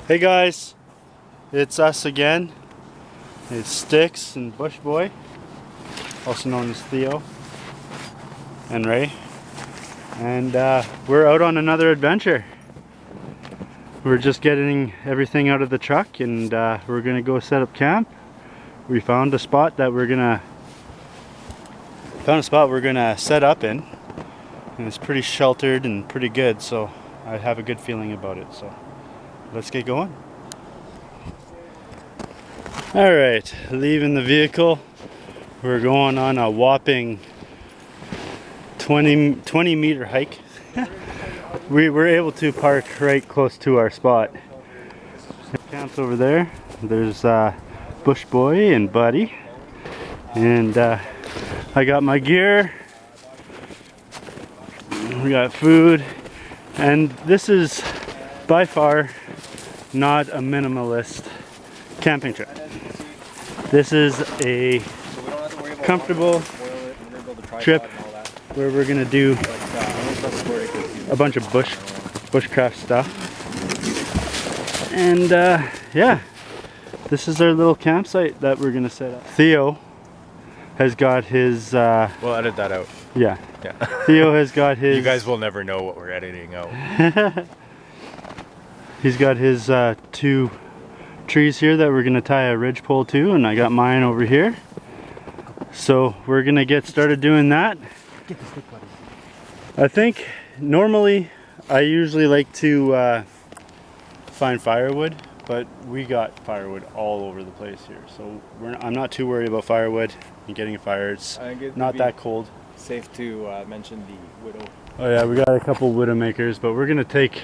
Hey guys, it's us again. It's Sticks and Bush Boy, also known as Theo and Ray, and we're out on another adventure. We're just getting everything out of the truck, and we're gonna go set up camp. We found a spot that we're gonna set up in, and it's pretty sheltered and pretty good, so I have a good feeling about it. So let's get going. All right, leaving the vehicle. We're going on a whopping 20 meter hike. We were able to park right close to our spot. Camp's over there. There's Bush Boy and Buddy, and I got my gear. We got food, and this is by far not a minimalist camping trip. This is a comfortable trip where we're gonna do a bunch of bushcraft stuff, and yeah, this is our little campsite that we're gonna set up. Theo has got his we'll edit that out. Yeah. Theo has got his... You guys will never know what we're editing out. He's got his 2 trees here that we're gonna tie a ridge pole to, and I got mine over here. So we're gonna get started doing that. Get the stick, buddy. I think normally I usually like to find firewood, but we got firewood all over the place here, so I'm not too worried about firewood and getting a fire. It's not that cold. Safe to mention the widow. Oh yeah, we got a couple widow makers, but we're gonna take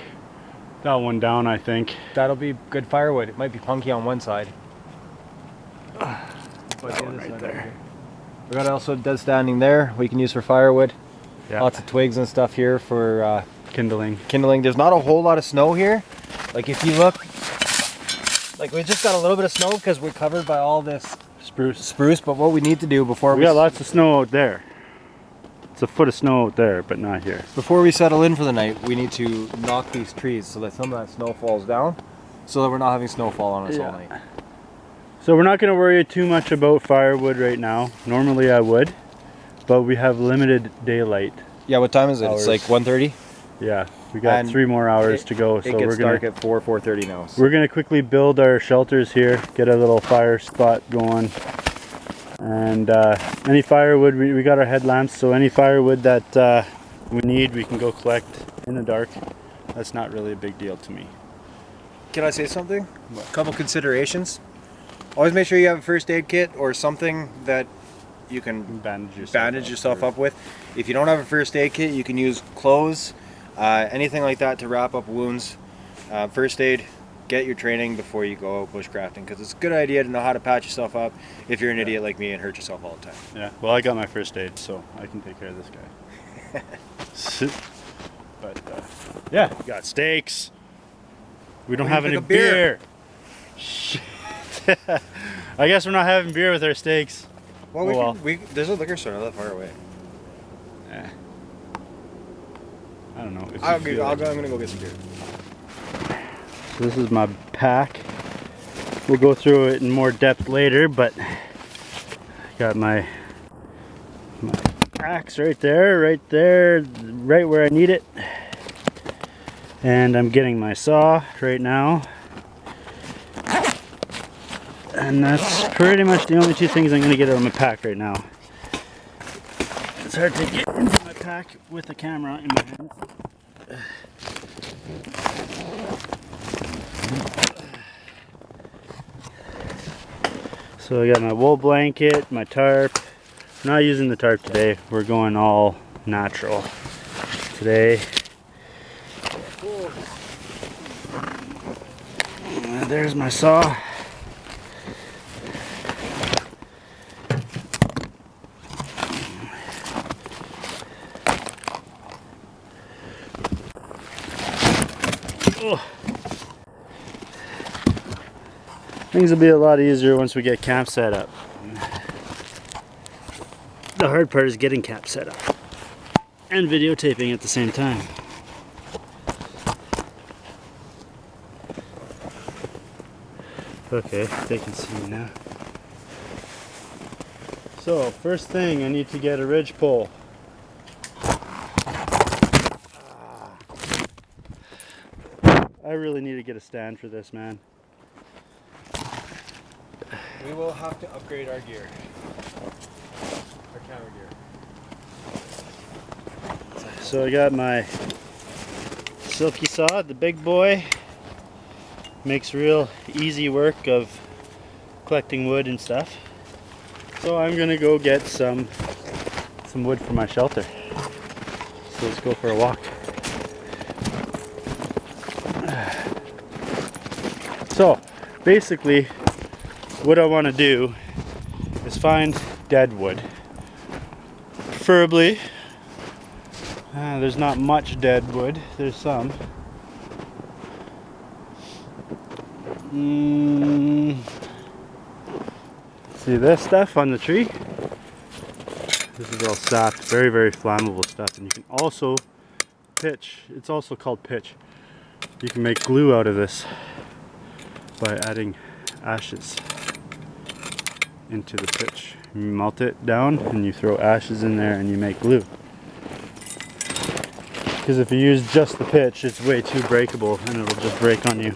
that one down, I think. That'll be good firewood. It might be punky on one side. That one right there. We got also dead standing there we can use for firewood. Yeah. Lots of twigs and stuff here for kindling. There's not a whole lot of snow here. Like if you look, like we just got a little bit of snow because we're covered by all this spruce. But what we need to do before we got lots of snow out there. It's a foot of snow out there, but not here. Before we settle in for the night, we need to knock these trees so that some of that snow falls down, so that we're not having snowfall on us all night. So we're not going to worry too much about firewood right now. Normally I would, but we have limited daylight. Yeah, what time is it? It's like 1:30? Yeah, we got 3 more hours to go. So we're dark at 4:30 now. So. We're going to quickly build our shelters here, get a little fire spot going. And any firewood, we got our headlamps, so any firewood that we need, we can go collect in the dark. That's not really a big deal to me. Can I say something? A couple considerations. Always make sure you have a first aid kit or something that you can bandage yourself up with. If you don't have a first aid kit, you can use clothes, anything like that to wrap up wounds. First aid. Get your training before you go out bushcrafting, because it's a good idea to know how to patch yourself up if you're an idiot like me and hurt yourself all the time. Yeah, well, I got my first aid, so I can take care of this guy. But yeah, we got steaks. We don't have any beer. Shit. I guess we're not having beer with our steaks. Well, there's a liquor store not that far away. Yeah. I don't know. I'm gonna go get some beer. So this is my pack. We'll go through it in more depth later, but I got my axe right there, right where I need it. And I'm getting my saw right now. And that's pretty much the only 2 things I'm gonna get out of my pack right now. It's hard to get into my pack with the camera in my hand. So I got my wool blanket, my tarp. I'm not using the tarp today. We're going all natural today. There's my saw. Things will be a lot easier once we get camp set up. The hard part is getting camp set up and videotaping at the same time. Okay, they can see me now. So, first thing, I need to get a ridge pole. I really need to get a stand for this, man. We will have to upgrade our gear. Our camera gear. So I got my silky saw, the big boy. Makes real easy work of collecting wood and stuff. So I'm gonna go get some wood for my shelter. So let's go for a walk. So basically what I want to do is find dead wood. Preferably, there's not much dead wood, there's some. See this stuff on the tree? This is all sapped, very, very flammable stuff. And you can also pitch, it's also called pitch. You can make glue out of this by adding ashes into the pitch. You melt it down and you throw ashes in there and you make glue. Because if you use just the pitch, it's way too breakable and it'll just break on you.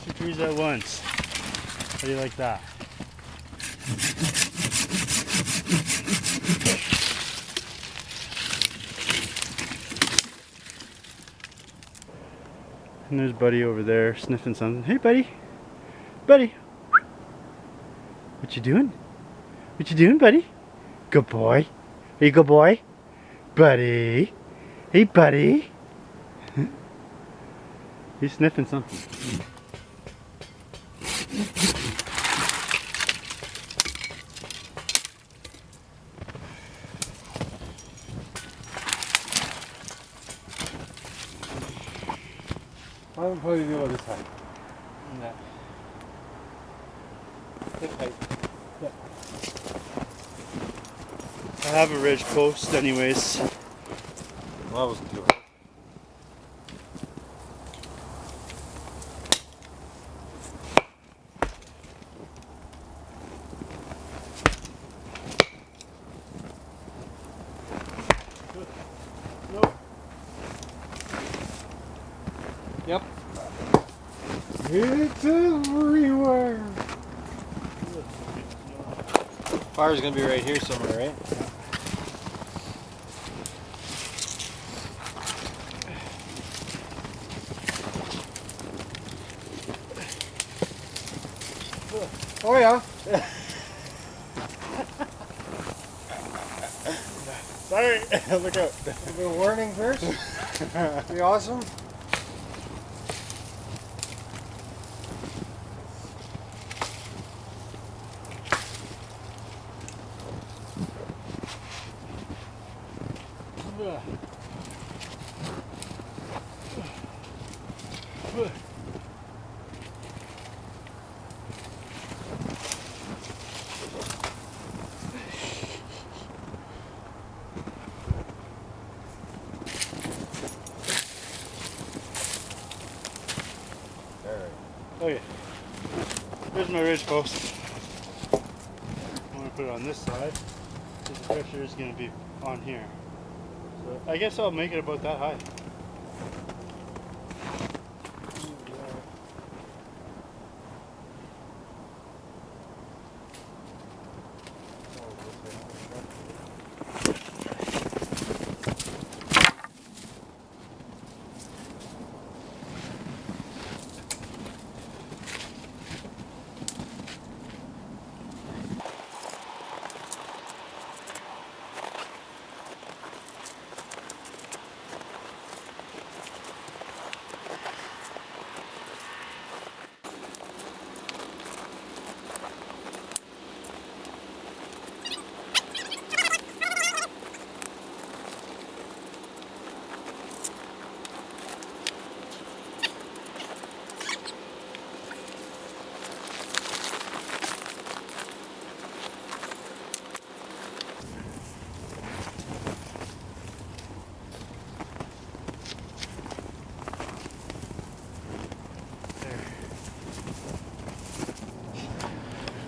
Two trees at once. How do you like that? And there's Buddy over there sniffing something. Hey Buddy! Buddy! What you doing? What you doing, Buddy? Good boy. Are you a good boy? Buddy! Hey Buddy! He's sniffing something. How do you do this height? No. Thick height. Yeah. I have a ridge post anyways. Well, I wasn't doing it. Nope. Yep. It's everywhere. Fire's gonna be right here somewhere, right? Oh yeah. Sorry, look out. A bit of warning first. Be awesome. Okay, here's my ridge post. I'm going to put it on this side because the pressure is going to be on here. So I guess I'll make it about that high.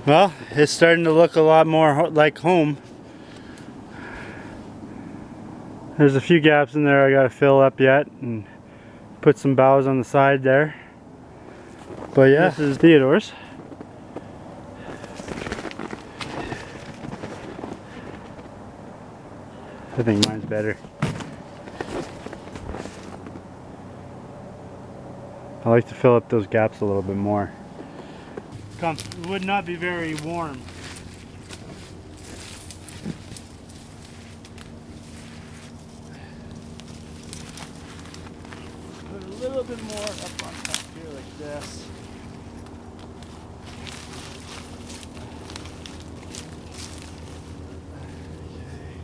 Well, it's starting to look a lot more like home. There's a few gaps in there I gotta fill up yet and put some boughs on the side there. But yeah, this is Theodore's. I think mine's better. I like to fill up those gaps a little bit more. It would not be very warm. Put a little bit more up on top here like this. Okay.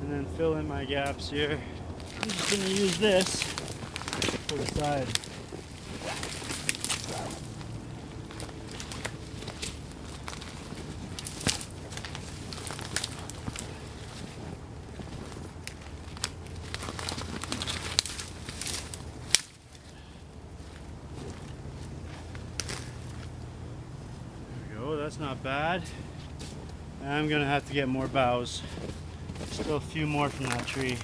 And then fill in my gaps here. I'm just going to use this for the side. That's not bad. I'm gonna have to get more boughs. Still a few more from that tree.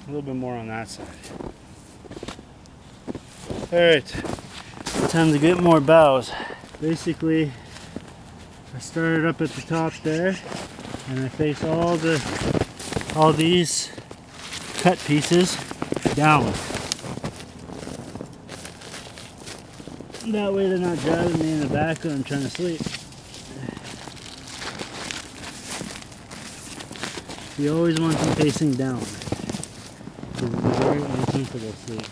A little bit more on that side. Alright, time to get more boughs. Basically, I started up at the top there, and I face all these cut pieces down. That way they're not driving me in the back when I'm trying to sleep. You always want them facing down. It's a very uncomfortable sleep.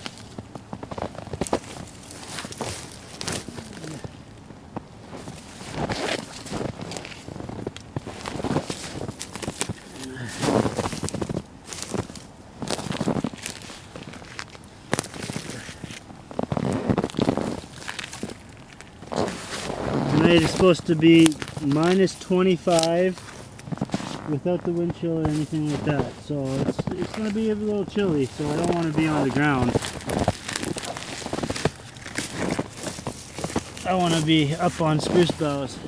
Tonight is supposed to be minus 25 without the wind chill or anything like that, so it's going to be a little chilly, so I don't want to be on the ground. I want to be up on spruce boughs.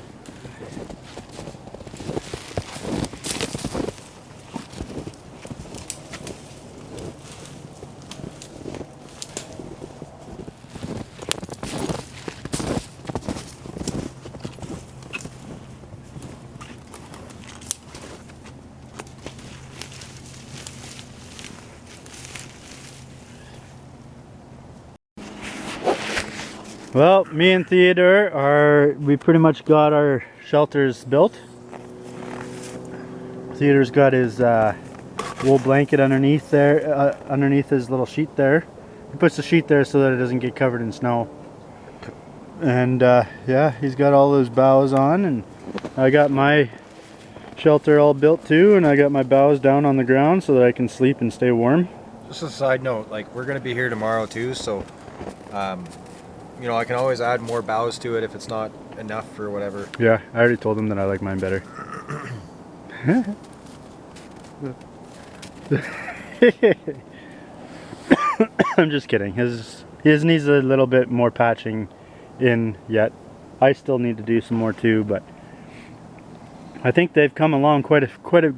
Well, me and Theodore we pretty much got our shelters built. Theodore's got his wool blanket underneath there, underneath his little sheet there. He puts the sheet there so that it doesn't get covered in snow. And yeah, he's got all those boughs on, and I got my shelter all built too, and I got my boughs down on the ground so that I can sleep and stay warm. Just a side note, like, we're gonna be here tomorrow too, so you know, I can always add more boughs to it if it's not enough or whatever. Yeah, I already told him that I like mine better. I'm just kidding. His needs a little bit more patching in yet. I still need to do some more too, but I think they've come along pretty good.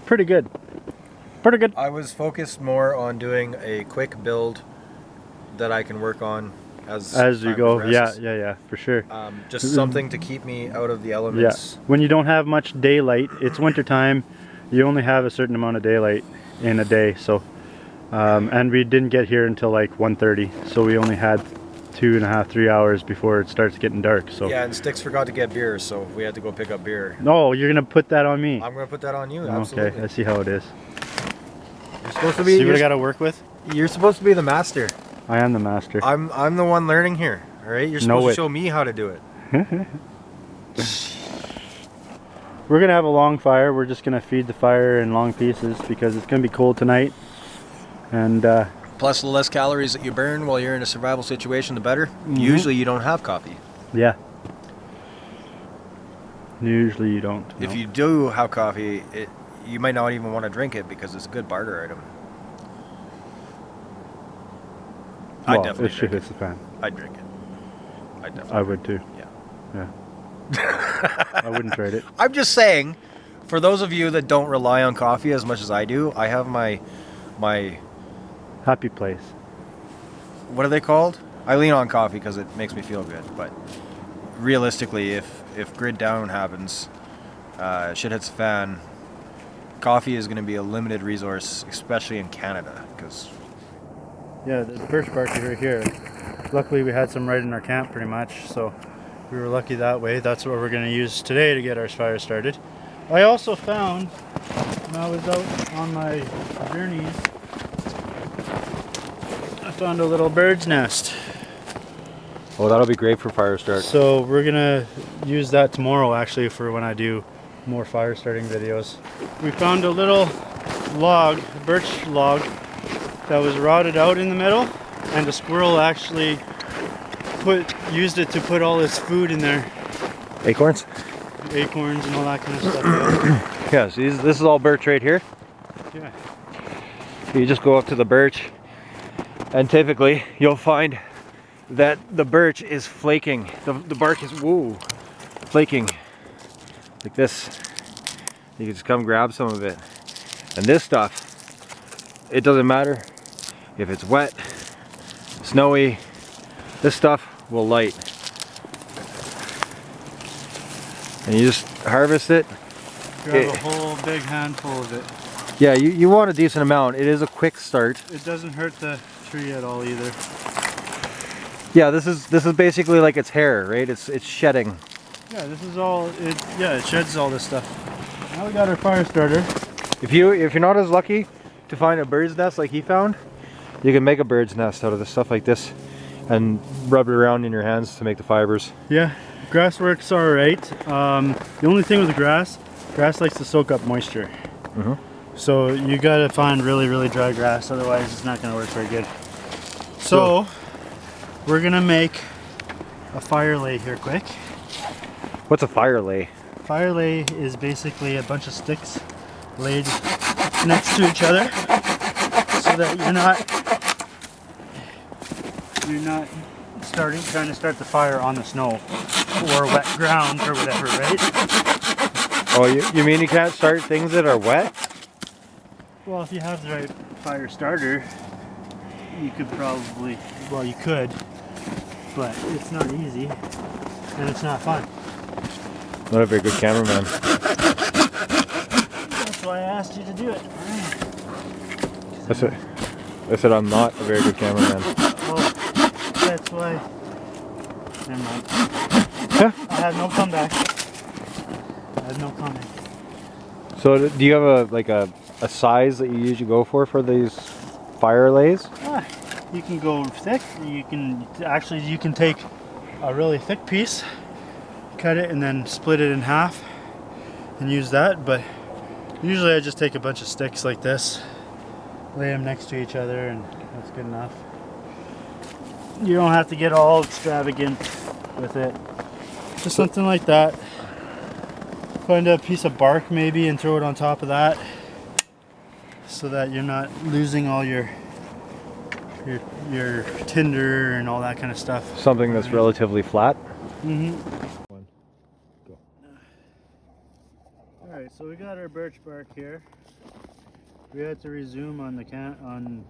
Pretty good. I was focused more on doing a quick build that I can work on as you go. Yeah, for sure. Just something to keep me out of the elements. Yeah. When you don't have much daylight, it's winter time, you only have a certain amount of daylight in a day, so and we didn't get here until like 1:30, so we only had 2.5 to 3 hours before it starts getting dark. So yeah, and Sticks forgot to get beer, so we had to go pick up beer. No, you're gonna put that on me. I'm gonna put that on you. Absolutely. Okay, I see how it is. You're supposed to be. See what I gotta work with? You're supposed to be the master. I am the master. I'm the one learning here. All right, you're supposed to show me how to do it. we're gonna have a long fire. We're just gonna feed the fire in long pieces because it's gonna be cold tonight. And plus, the less calories that you burn while you're in a survival situation, the better. Usually, you don't have coffee. Yeah. Usually, you don't. If you do have coffee, you might not even want to drink it because it's a good barter item. Well, I'd definitely drink it. It's a fan. I'd drink it. I would too. Yeah. I wouldn't trade it. I'm just saying, for those of you that don't rely on coffee as much as I do, I have my happy place. What are they called? I lean on coffee because it makes me feel good. But realistically, if grid down happens, shit hits the fan, coffee is going to be a limited resource, especially in Canada. Because yeah, the birch bark right here. Luckily, we had some right in our camp, pretty much. So we were lucky that way. That's what we're going to use today to get our fire started. I also found, when I was out on my journeys, I found a little bird's nest. Oh, that'll be great for fire start. So we're gonna use that tomorrow, actually, for when I do more fire starting videos. We found a little log, a birch log, that was rotted out in the middle, and a squirrel actually used it to put all his food in there. Acorns? Acorns and all that kind of stuff. Yeah, so this is all birch right here. Yeah. You just go up to the birch, and typically you'll find that the birch is flaking. The bark is flaking like this. You can just come grab some of it. And this stuff, it doesn't matter if it's wet, snowy, this stuff will light. And you just harvest it. Grab a whole big handful of it. Yeah, you want a decent amount. It is a quick start. It doesn't hurt the tree at all either. Yeah, this is basically like its hair, right? It's shedding. Yeah, this is all it. Yeah, it sheds all this stuff. Now we got our fire starter. If you're not as lucky to find a bird's nest like he found, you can make a bird's nest out of this stuff like this and rub it around in your hands to make the fibers. Yeah, grass works all right. The only thing with the grass likes to soak up moisture. So you gotta find really, really dry grass, otherwise it's not gonna work very good. So we're gonna make a fire lay here quick. What's a fire lay? Fire lay is basically a bunch of sticks laid next to each other so that you're not trying to start the fire on the snow or wet ground or whatever, right? Oh, you mean you can't start things that are wet? Well, if you have the right fire starter, you could probably, well, you could, but it's not easy and it's not fun. Not a very good cameraman. That's why I asked you to do it. I said I'm not a very good cameraman. Well, that's why. Never mind. Yeah. I have no comeback. I have no comment. So do you have a size that you usually go for these fire lays? You can go thick. You can take a really thick piece, cut it, and then split it in half and use that. But usually I just take a bunch of sticks like this, lay them next to each other, and that's good enough. You don't have to get all extravagant with it. Just something like that. Find a piece of bark maybe and throw it on top of that so that you're not losing all your tinder and all that kind of stuff. Something that's relatively flat. Alright, so we got our birch bark here. We had to resume on on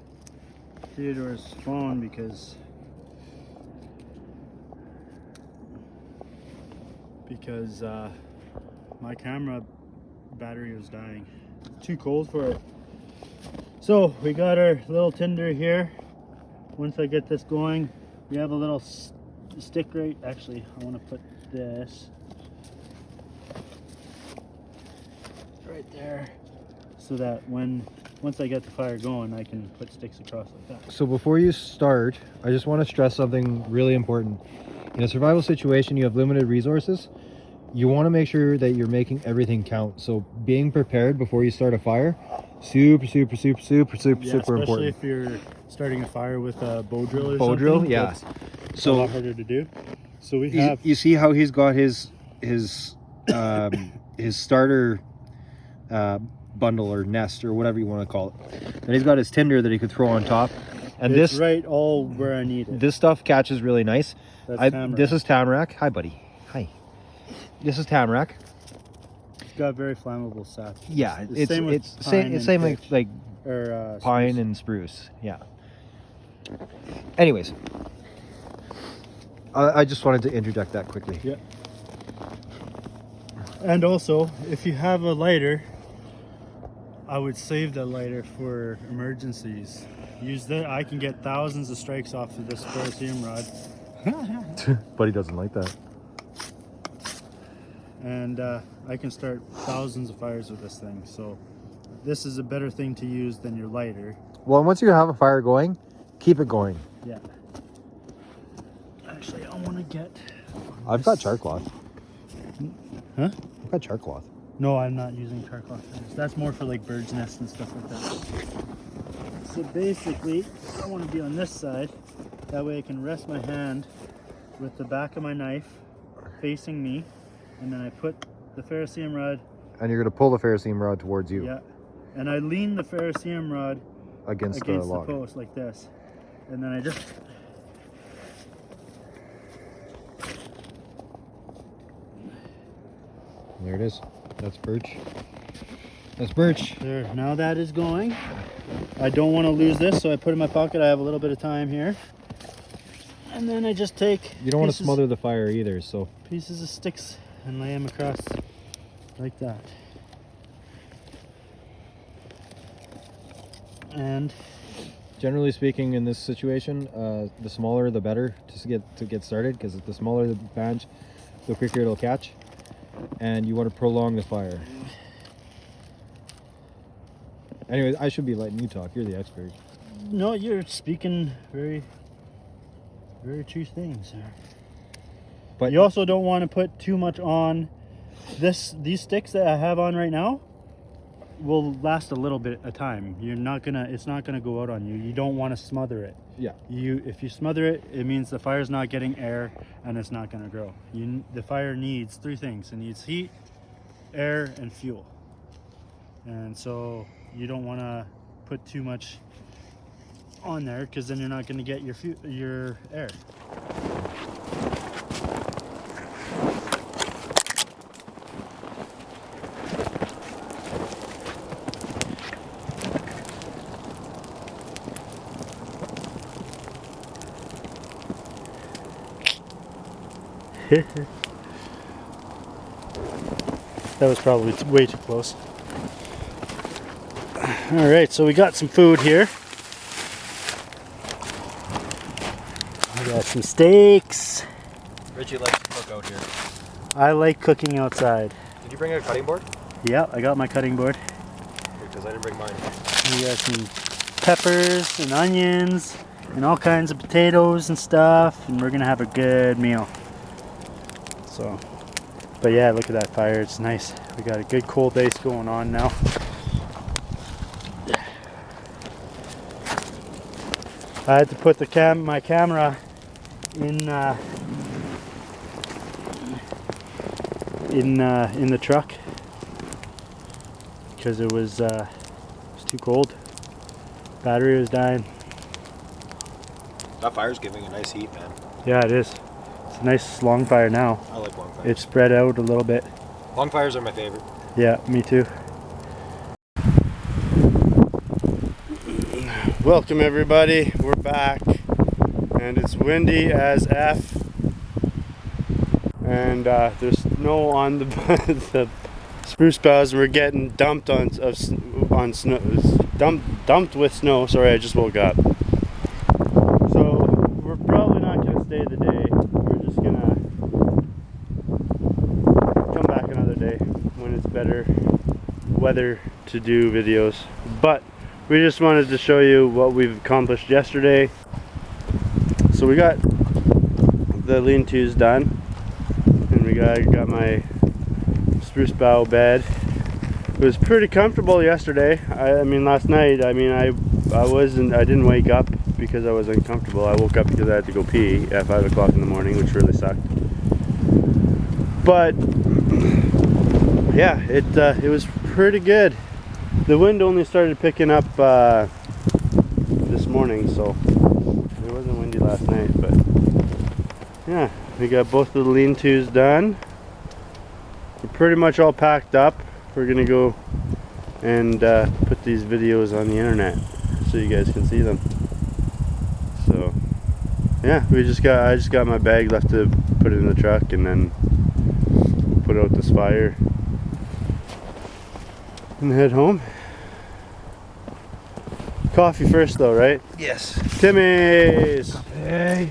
Theodore's phone because my camera battery was dying. It's too cold for it. So we got our little tinder here. Once I get this going, we have a little stick right. Actually, I want to put this right there so that once I get the fire going, I can put sticks across like that. So before you start, I just want to stress something really important. In a survival situation, you have limited resources. you want to make sure that you're making everything count. So being prepared before you start a fire, super Especially important. if you're starting a fire with a bow drill or Bow something. drill, yeah. So a lot harder to do. So we have. You see how he's got his starter bundle or nest or whatever you want to call it. Then he's got his tinder that he could throw on top. And it's this right all where I need it. This stuff catches really nice. This is tamarack. Hi, buddy. Hi. This is tamarack. It's got very flammable sap. Yeah, it's same like pine spruce. and spruce. Yeah. Anyways, I just wanted to interject that quickly. Yeah. And also, if you have a lighter, I would save that lighter for emergencies. Use that. I can get thousands of strikes off of this ferrocerium rod. But he doesn't like that. And I can start thousands of fires with this thing. So this is a better thing to use than your lighter. Well, once you have a fire going, keep it going. Yeah. Actually, I want to get... I've got char cloth. Huh? I've got char cloth. No, I'm not using char cloth for this. That's more for like bird's nests and stuff like that. So basically, I want to be on this side. That way I can rest my hand with the back of my knife facing me. And then I put the ferrocerium rod. And you're going to pull the ferrocerium rod towards you. Yeah. And I lean the ferrocerium rod against the log. post like this. And then I just... There it is. That's birch. That's birch. There. Now that is going. I don't want to lose this, so I put it in my pocket. I have a little bit of time here. And then I just take... You don't want to smother the fire either, so... Pieces of sticks and lay them across like that. And... Generally speaking, in this situation, the smaller the better to get started, because the smaller the batch, the quicker it'll catch. And you want to prolong the fire. Anyways, I should be letting you talk. You're the expert. No, you're speaking very, very true things. But you also don't want to put too much on. These sticks that I have on right now will last a little bit of time. It's not gonna go out on you. You don't want to smother it. Yeah. If you smother it, it means the fire's not getting air and it's not gonna grow. The fire needs three things. It needs heat, air, and fuel. And so you don't want to put too much on there, because then you're not gonna get your air. That was probably way too close. All right, so we got some food here. We got some steaks. Richie likes to cook out here. I like cooking outside. Did you bring a cutting board? Yeah, I got my cutting board. Because I didn't bring mine. We got some peppers and onions and all kinds of potatoes and stuff, and we're gonna have a good meal. So, but yeah, look at that fire. It's nice. We got a good coal base going on now. I had to put my camera in the truck because it was too cold. Battery was dying. That fire's giving a nice heat, man. Yeah, it is. It's a nice long fire now. I like long fires. It's spread out a little bit. Long fires are my favorite. Yeah, me too. Welcome everybody, we're back, and it's windy as F, and there's snow on the spruce boughs. We're getting dumped on snow, dumped with snow. Sorry, I just woke up. So we're probably not gonna stay the day. We're just gonna come back another day when it's better weather to do videos. But we just wanted to show you what we've accomplished yesterday. So we got the lean-tos done, and I got my spruce bough bed. It was pretty comfortable yesterday. I mean last night, I mean I didn't wake up because I was uncomfortable. I woke up because I had to go pee at 5 o'clock in the morning, which really sucked. But yeah, it was pretty good. The wind only started picking up this morning, so it wasn't windy last night. But yeah, we got both of the lean-tos done. We're pretty much all packed up. We're gonna go and put these videos on the internet so you guys can see them. So yeah, I just got my bag left to put in the truck, and then put out this fire and head home. Coffee first though, right? Yes. Timmy's! Hey.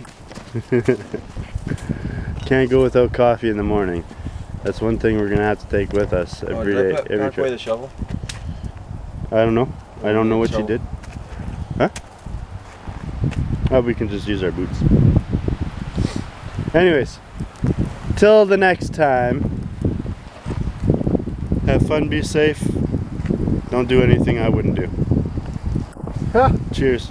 Can't go without coffee in the morning. That's one thing we're gonna have to take with us every day. Every trip. Away the shovel? I don't know. I don't know what you did. Huh? Oh, we can just use our boots. Anyways, till the next time. Have fun, be safe. Don't do anything I wouldn't do. Cheers.